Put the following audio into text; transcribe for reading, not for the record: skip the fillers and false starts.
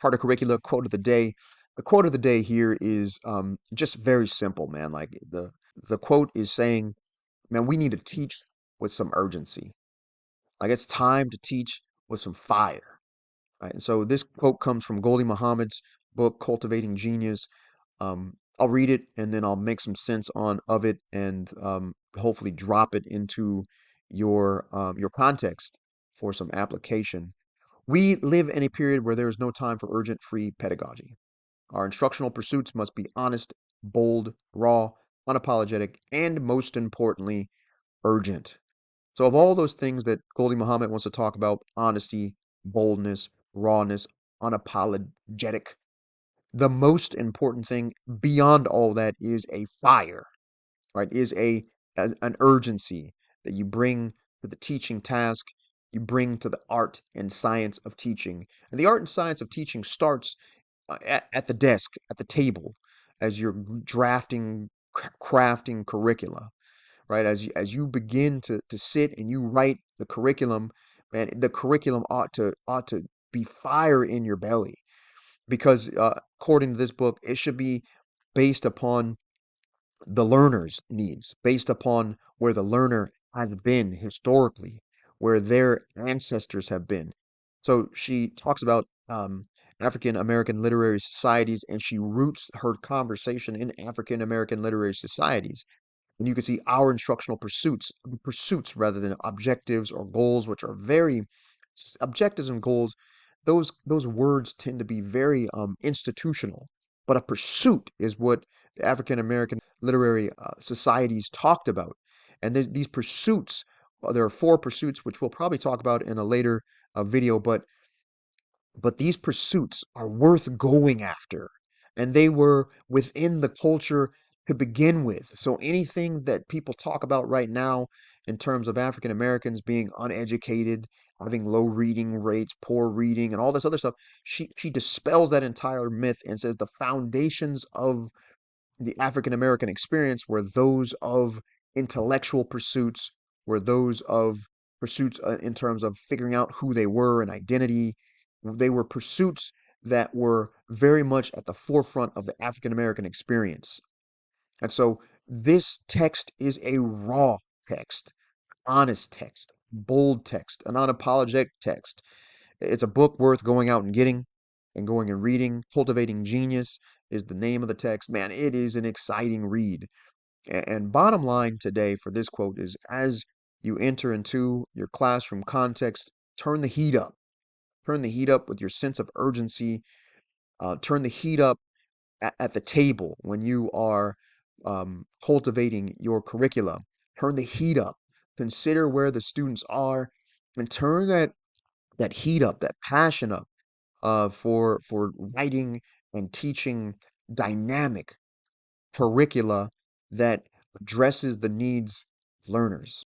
part of curricula, quote of the day. The quote of the day here is just very simple, man. Like the quote is saying, man, we need to teach with some urgency. Like it's time to teach with some fire. Right? And so this quote comes from Gholdy Muhammad's book, Cultivating Genius. I'll read it and then I'll make some sense on of it and hopefully drop it into your context for some application. We live in a period where there is no time for urgent free pedagogy. Our instructional pursuits must be honest, bold, raw, unapologetic, and most importantly, urgent. So, of all those things that Goldie Muhammad wants to talk about, honesty, boldness, rawness, unapologetic, the most important thing beyond all that is a fire, right? Is an urgency that you bring to the teaching task, you bring to the art and science of teaching. And the art and science of teaching starts at the desk, at the table, as you're drafting, crafting curricula, right? As you begin to sit and you write the curriculum, man, the curriculum ought to be fire in your belly because according to this book, it should be based upon the learner's needs, based upon where the learner has been historically, where their ancestors have been. So she talks about African American literary societies and she roots her conversation in African American literary societies. And you can see our instructional pursuits rather than objectives or goals, which are very objectives and goals. Those words tend to be very institutional, but a pursuit is what the African American literary societies talked about. And these pursuits, there are four pursuits, which we'll probably talk about in a later video, but these pursuits are worth going after. And they were within the culture to begin with. So anything that people talk about right now in terms of African Americans being uneducated, having low reading rates, poor reading, and all this other stuff, she dispels that entire myth and says the foundations of the African American experience were those of intellectual pursuits, were those of pursuits in terms of figuring out who they were and identity. They were pursuits that were very much at the forefront of the African American experience. And so this text is a raw text, honest text, bold text, an unapologetic text. It's a book worth going out and getting and going and reading. Cultivating Genius is the name of the text. Man, it is an exciting read. And bottom line today for this quote is as you enter into your classroom context, turn the heat up. Turn the heat up with your sense of urgency. Turn the heat up at the table when you are cultivating your curricula. Turn the heat up. Consider where the students are and turn that heat up, that passion up for writing and teaching dynamic curricula that addresses the needs of learners.